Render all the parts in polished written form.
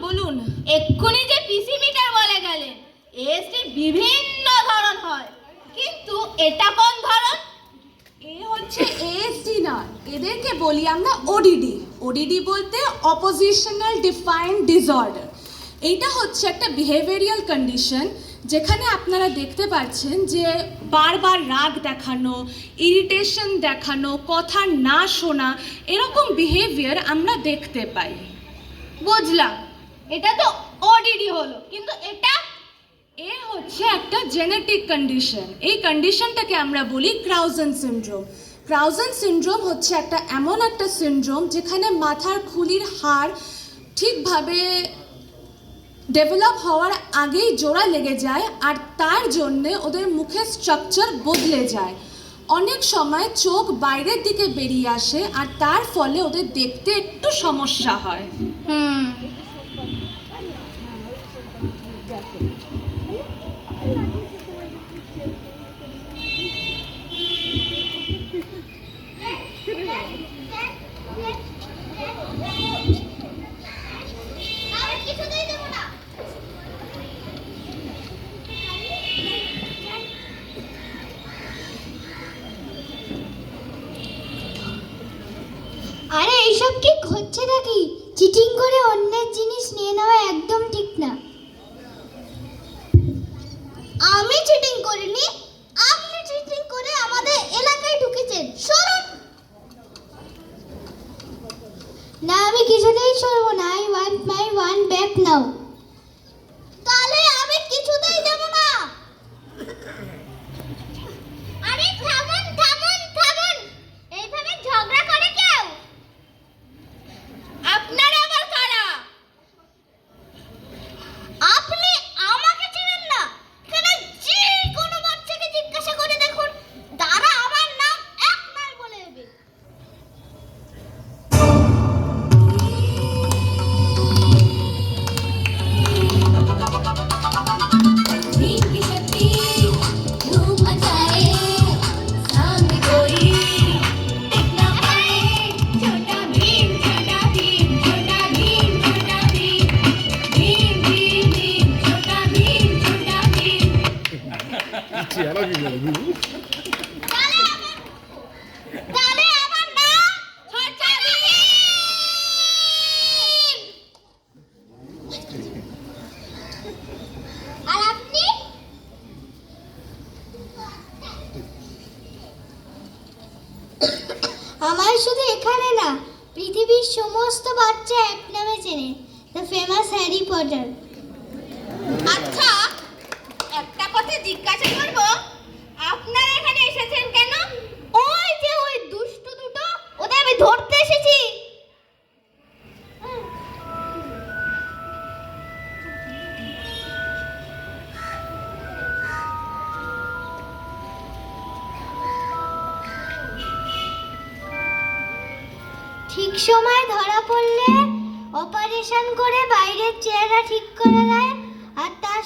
বলুন। এক্ষুনি যে পিসি মিটার বলে গেলেন, এসটির বিভিন্ন ধরন হয়, কিন্তু এটা কোন ধরন? এ হচ্ছে এএসডি না, এদেরকে বলি আমরা ওডিডি। ওডিডি বলতে অপোজিশনাল ডিফাইন্ড ডিসঅর্ডার। এইটা হচ্ছে একটা বিহেভিয়ারাল কন্ডিশন, যেখানে আপনারা দেখতে পাচ্ছেন যে বারবার রাগ দেখানো, ইরিটেশন দেখানো, কথা না শোনা, এরকম বিহেভিয়ার আমরা দেখতে পাই। বুঝলাম, এটা তো ওডিডি হলো, কিন্তু এটা এ হচ্ছে একটা জেনেটিক কন্ডিশন। এই কন্ডিশনটাকে আমরা বলি ক্রাউজেন সিনড্রোম। ক্রাউজেন সিনড্রোম হচ্ছে এমন একটা সিনড্রোম যেখানে মাথার খুলির হাড় ঠিকভাবে ডেভেলপ হওয়ার আগেই জোড়া লেগে যায়, আর তার জন্যে ওদের মুখের স্ট্রাকচার বদলে যায়। অনেক সময় চোখ বাইরের দিকে বেরিয়ে আসে, আর তার ফলে ওদের দেখতে একটু সমস্যা হয়। আরে এইসব কি হচ্ছে নাকি? চিটিং করে অন্যের জিনিস নিয়ে নেওয়া একদম ঠিক না। আমি চিটিং করিনি, আপনি চিটিং করে আমাদের এলাকায় ঢুকেছেন। সরুন। না, আমি কিছুতেই সরবো না। I want my one back নাও। তাহলে আমি কিছুতেই দেব না। আরে থামুন থামুন থামুন, এইভাবে ঝগড়া করে কেউ? আপনারা আবার কারা? আপনি আমাকে চেনেন না? এখানে যে কোনো বাচ্চাকে জিজ্ঞাসা করে দেখুন, তারা আমার নাম এক নয় বলে দেবে। তাহলে আমার নাম ছোটা ভীম। আর আপনি? আমার শুধু এখানে না, পৃথিবীর সমস্ত বাচ্চা এক নামে চেনে, দ্য ফেমাস হ্যারি পটার। আচ্ছা, একটা কথা জিজ্ঞাসা করবো, আপনারা এখানে এসেছেন কেন? ওই যে ওই দুষ্টু দুটো, ওদের আমি ধরতে এসেছি। ঠিক সময় ধরা পড়লে অপারেশন করে বাইরের চেহারা ঠিক করে দেয়, আর তার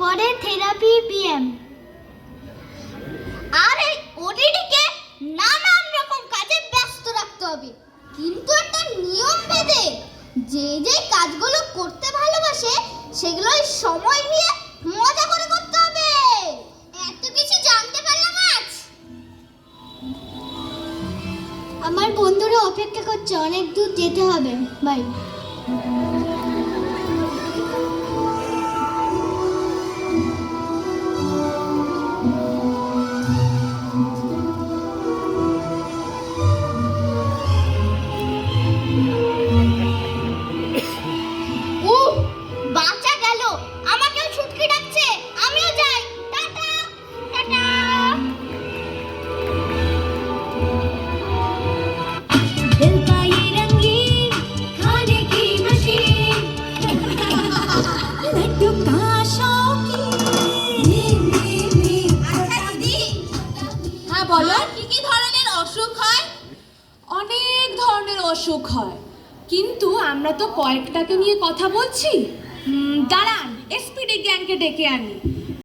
পরে থেরাপি পিএম। আর এই ওডিডিকে নানান রকম কাজে ব্যস্ত রাখতে হবে, কিন্তু একটা নিয়ম বেঁধে যে যে কাজগুলো করতে ভালোবাসে সেগুলো সময় নিয়ে মজা করে করতে হবে। এত কিছু জানতে পারলাম আজ। আমার বন্ধুরা অপেক্ষা করছে, অনেক দূর যেতে হবে। বাই। বাচ্চা গেল, আমাকেও ছুটকি ডাকছে, আমিও যাই। Tata tata. दिल का ये रंगीन खाने की मशीन, लड्डू का शौकीन। আচ্ছা দিদি, হ্যাঁ বলো। কি কি ধরনের অসুখ হয়? অনেক ধরনের অসুখ হয়, কিন্তু আমরা তো কয়েকটাকে নিয়ে কথা বলছি। দাঁড়ান, এসপিডি গ্যাংকে ডেকে আনি।